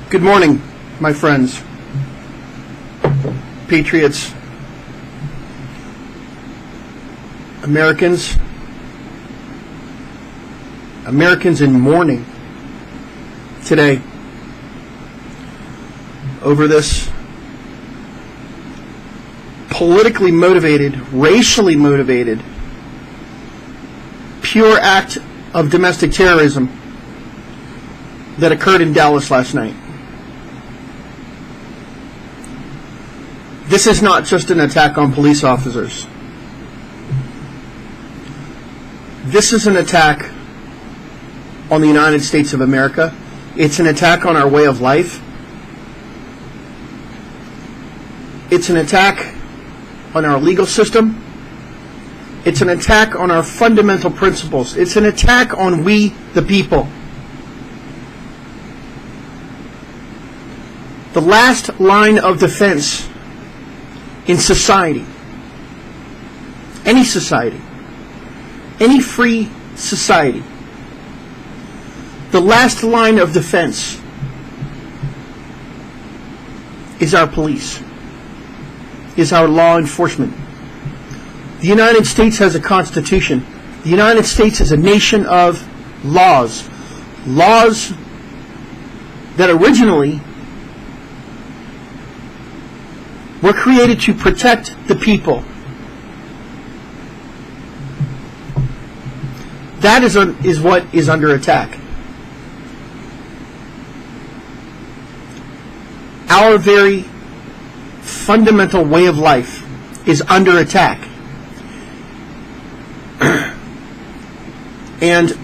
Good morning, my friends, patriots, Americans in mourning today over this politically motivated, racially motivated, pure act of domestic terrorism that occurred in Dallas last night. This is not just an attack on police officers. This is an attack on the United States of America. It's an attack on our way of life. It's an attack on our legal system. It's an attack on our fundamental principles. It's an attack on we, the people. The last line of defense in society, any free society, the last line of defense is our police, is our law enforcement. The United States has a constitution. The United States is a nation of laws. Laws that originally were created to protect the people. That is what is under attack. Our very fundamental way of life is under attack. And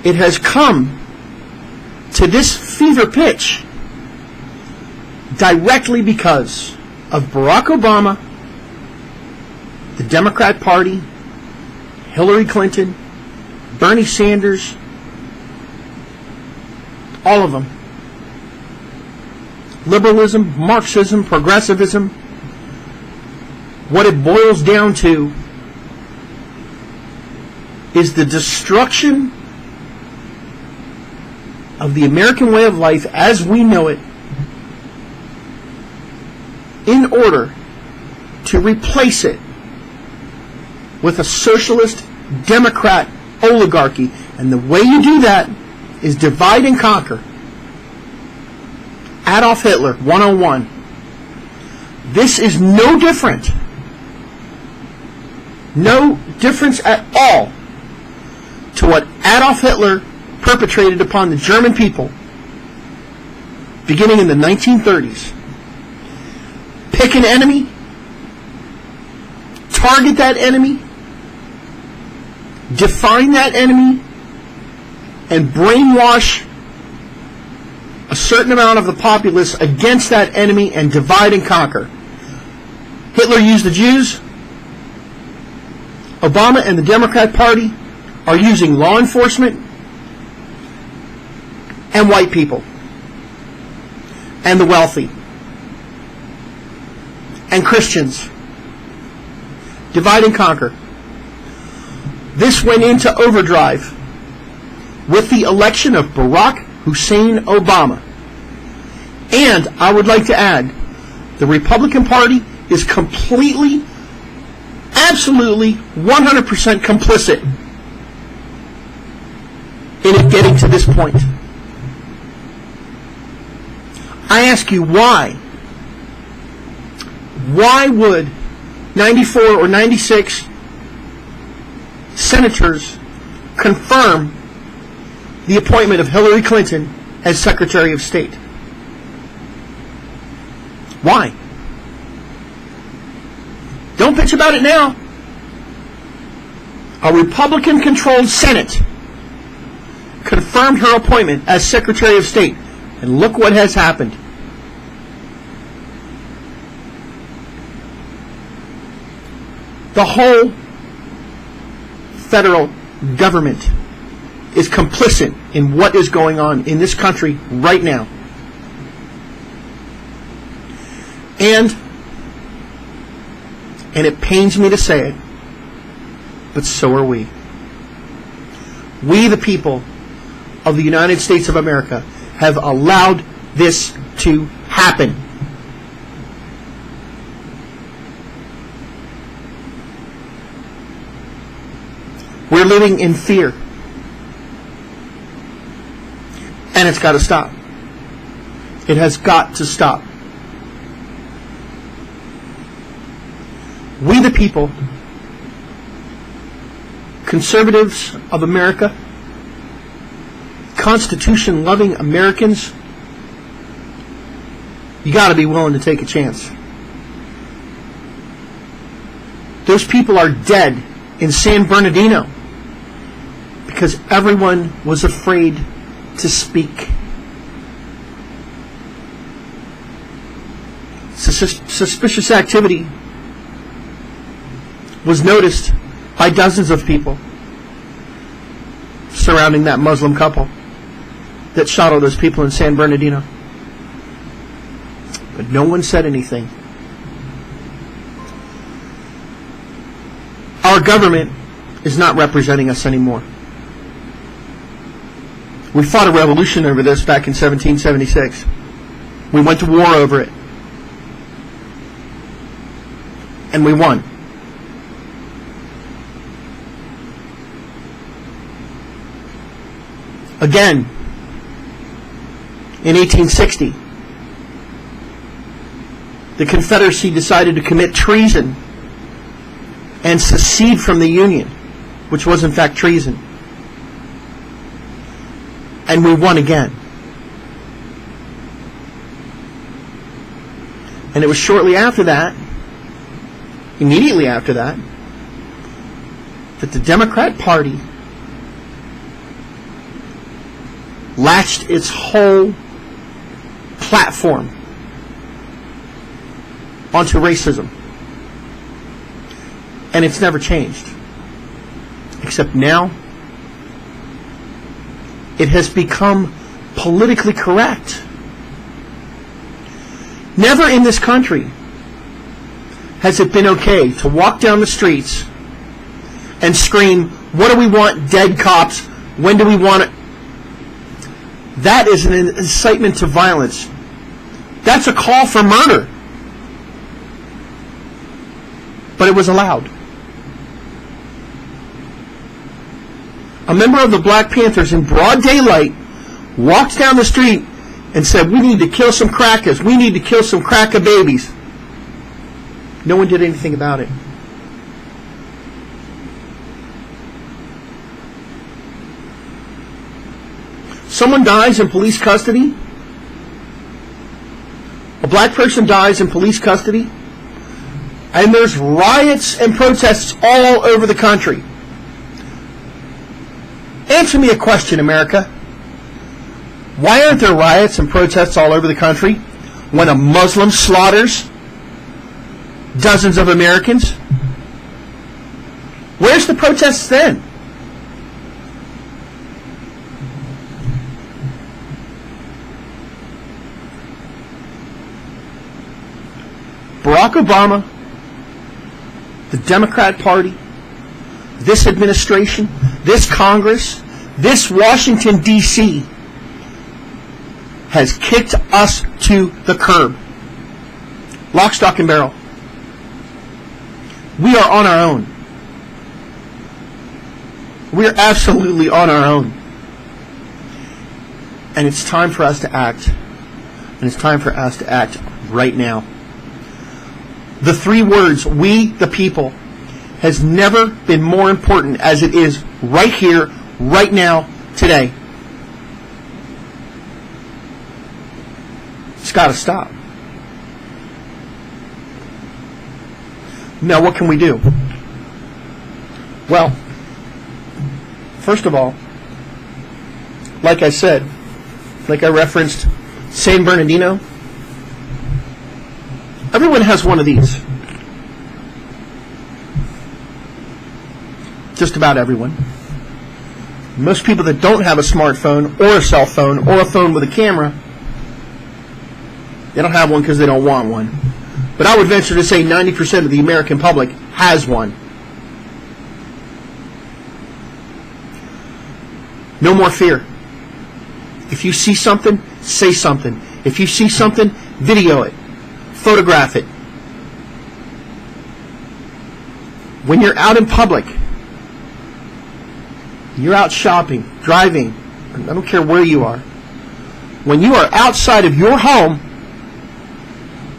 it has come to this fever pitch directly because of Barack Obama, the Democrat Party, Hillary Clinton, Bernie Sanders, all of them. Liberalism, Marxism, progressivism, what it boils down to is the destruction of the American way of life as we know it, in order to replace it with a socialist Democrat oligarchy. And the way you do that is divide and conquer. Adolf Hitler, 101. This is no different. No difference at all to what Adolf Hitler perpetrated upon the German people beginning in the 1930s. Pick an enemy, target that enemy, define that enemy, and brainwash a certain amount of the populace against that enemy and divide and conquer. Hitler used the Jews. Obama and the Democrat Party are using law enforcement and white people and the wealthy and Christians. Divide and conquer. This went into overdrive with the election of Barack Hussein Obama. And I would like to add, the Republican Party is completely, absolutely, 100% complicit in it getting to this point. I ask you, why? Why would 94 or 96 senators confirm the appointment of Hillary Clinton as Secretary of State? Why? Don't bitch about it now. A Republican-controlled Senate confirmed her appointment as Secretary of State. And look what has happened. The whole federal government is complicit in what is going on in this country right now. And it pains me to say it, but so are we. We, the people of the United States of America, have allowed this to happen. We're living in fear. And it's got to stop. It has got to stop. We the people, conservatives of America, Constitution-loving Americans, you got to be willing to take a chance. Those people are dead in San Bernardino because everyone was afraid to speak. Suspicious activity was noticed by dozens of people surrounding that Muslim couple that shot all those people in San Bernardino. But no one said anything. Our government is not representing us anymore. We fought a revolution over this back in 1776. We went to war over it. And we won. Again, in 1860, the Confederacy decided to commit treason and secede from the Union, which was in fact treason. And we won again. And it was shortly after that, immediately after that, that the Democrat Party latched its whole platform onto racism. And it's never changed. Except now, it has become politically correct. Never in this country has it been okay to walk down the streets and scream, "What do we want? Dead cops. When do we want it?" That is an incitement to violence. That's a call for murder. But it was allowed. A member of the Black Panthers in broad daylight walked down the street and said, "We need to kill some crackers. We need to kill some cracker babies." No one did anything about it. Someone dies in police custody. A black person dies in police custody. And there's riots and protests all over the country. Answer me a question, America. Why aren't there riots and protests all over the country when a Muslim slaughters dozens of Americans? Where's the protests then? Barack Obama, the Democrat Party, this administration, this Congress, this Washington, D.C. has kicked us to the curb. Lock, stock, and barrel. We are on our own. We are absolutely on our own. And it's time for us to act. And it's time for us to act right now. The three words, "we the people," has never been more important as it is right here, right now, today. It's got to stop. Now, what can we do? Well, first of all, like I said, like I referenced San Bernardino, everyone has one of these. Just about everyone. Most people that don't have a smartphone or a cell phone or a phone with a camera, they don't have one because they don't want one. But I would venture to say 90% of the American public has one. No more fear. If you see something, say something. If you see something, video it. Photograph it. When you're out in public, you're out shopping, driving, I don't care where you are. When you are outside of your home,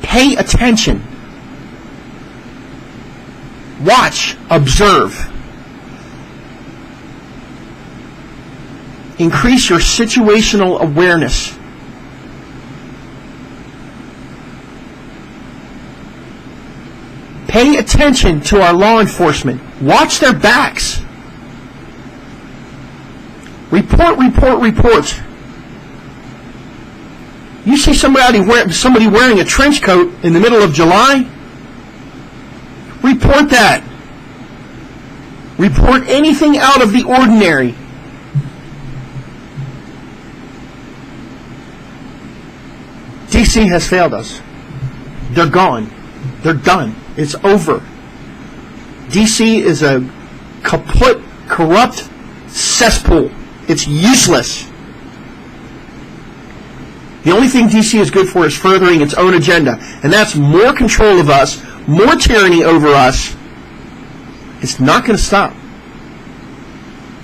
pay attention. Watch, observe. Increase your situational awareness. Pay attention to our law enforcement. Watch their backs. Report. You see somebody wearing a trench coat in the middle of July? Report that. Report anything out of the ordinary. DC has failed us. They're gone. They're done. It's over. DC is a kaput, corrupt cesspool. It's useless. The only thing DC is good for is furthering its own agenda, and that's more control of us, more tyranny over us. It's not going to stop.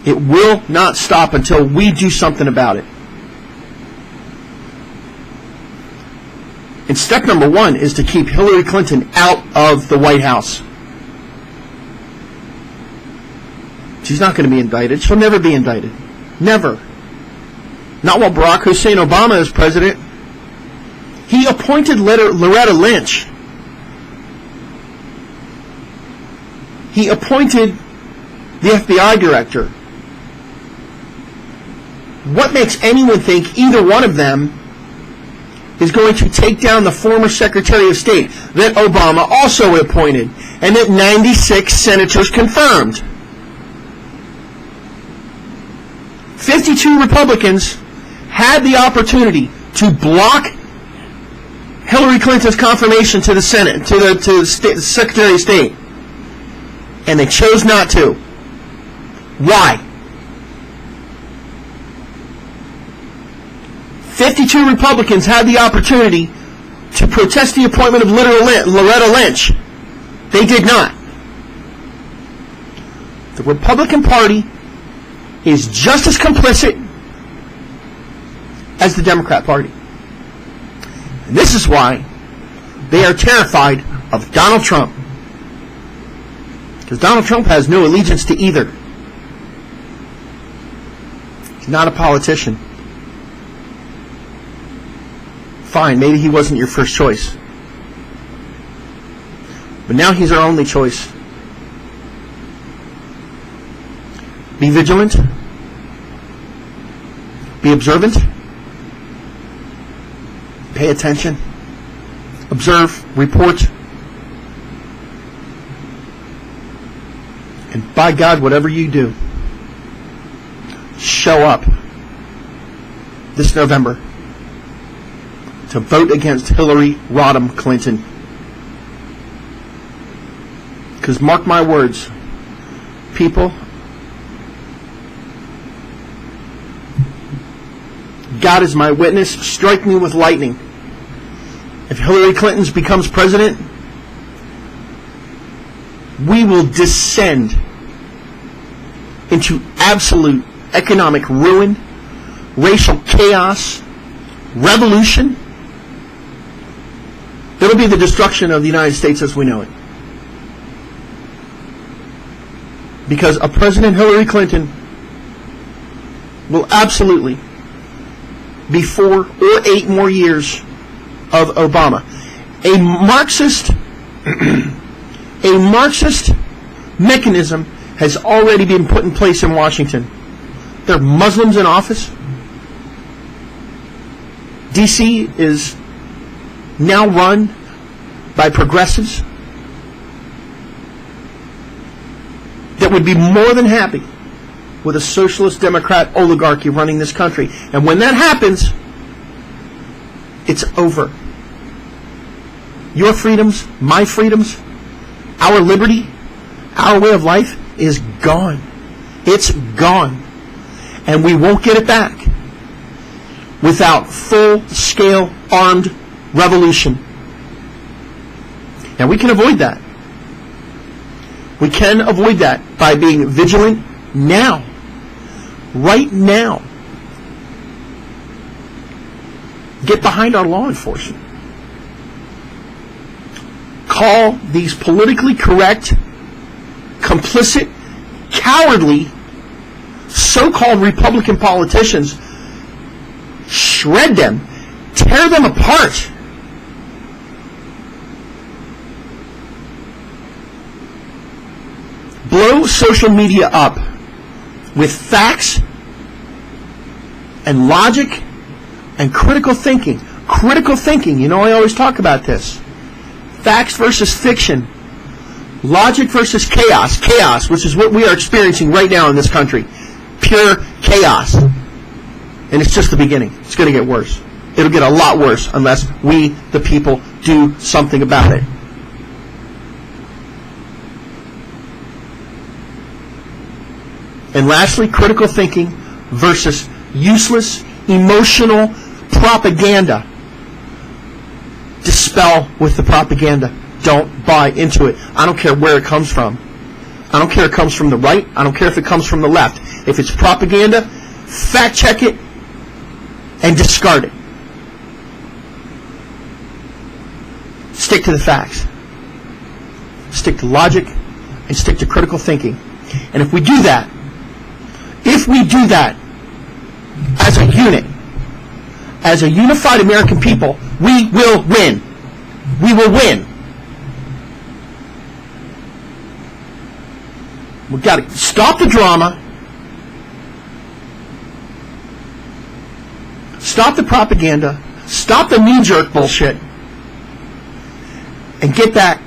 It will not stop until we do something about it. And step number one is to keep Hillary Clinton out of the White House. She's not going to be indicted. She'll never be indicted. Never. Not while Barack Hussein Obama is president. He appointed Loretta Lynch. He appointed the FBI director. What makes anyone think either one of them is going to take down the former Secretary of State that Obama also appointed and that 96 senators confirmed? 52 Republicans had the opportunity to block Hillary Clinton's confirmation to the Senate, to the Secretary of State, and they chose not to. Why? 52 Republicans had the opportunity to protest the appointment of Loretta Lynch. They did not. The Republican Party is just as complicit as the Democrat Party. And this is why they are terrified of Donald Trump. Because Donald Trump has no allegiance to either. He's not a politician. Fine, maybe he wasn't your first choice. But now he's our only choice. Be vigilant. Be observant. Pay attention. Observe. Report. And by God, whatever you do, show up this November to vote against Hillary Rodham Clinton. Because mark my words, people, God is my witness, strike me with lightning. If Hillary Clinton becomes president, we will descend into absolute economic ruin, racial chaos, revolution. It'll be the destruction of the United States as we know it. Because a President Hillary Clinton will absolutely be 4 or 8 more years of Obama. A Marxist mechanism has already been put in place in Washington. There are Muslims in office. D.C. is now run by progressives that would be more than happy with a socialist Democrat oligarchy running this country. And when that happens, it's over. Your freedoms, my freedoms, our liberty, our way of life is gone. It's gone. And we won't get it back. without full-scale armed revolution. Now we can avoid that. We can avoid that by being vigilant now. Right now. Get behind our law enforcement. Call these politically correct, complicit, cowardly, so-called Republican politicians, shred them, tear them apart. Blow social media up with facts and logic and critical thinking. Critical thinking, you know I always talk about this. Facts versus fiction. Logic versus chaos. Chaos, which is what we are experiencing right now in this country. Pure chaos. And it's just the beginning. It's going to get worse. It'll get a lot worse unless we, the people, do something about it. And lastly, critical thinking versus useless, emotional propaganda. Dispel with the propaganda. Don't buy into it. I don't care where it comes from. I don't care if it comes from the right. I don't care if it comes from the left. If it's propaganda, fact check it and discard it. Stick to the facts. Stick to logic and stick to critical thinking. And if we do that as a unit, as a unified American people, we will win. We will win. We've got to stop the drama, stop the propaganda, stop the knee-jerk bullshit, and get back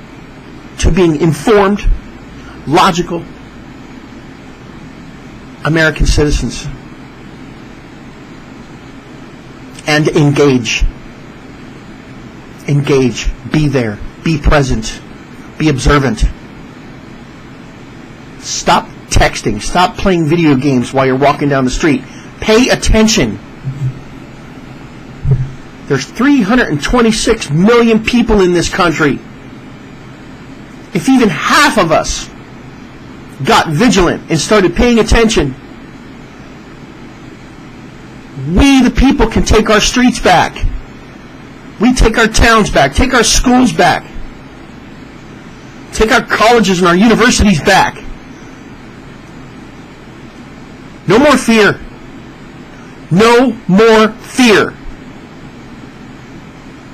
to being informed, logical American citizens. And engage. Engage. Be there. Be present. Be observant. Stop texting. Stop playing video games while you're walking down the street. Pay attention. There's 326 million people in this country. If even half of us got vigilant and started paying attention, we, the people, can take our streets back. We take our towns back. Take our schools back. Take our colleges and our universities back. No more fear. No more fear.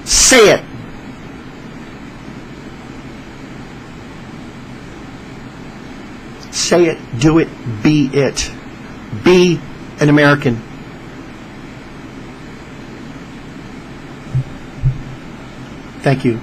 Say it. Say it, do it, be it. Be an American. Thank you.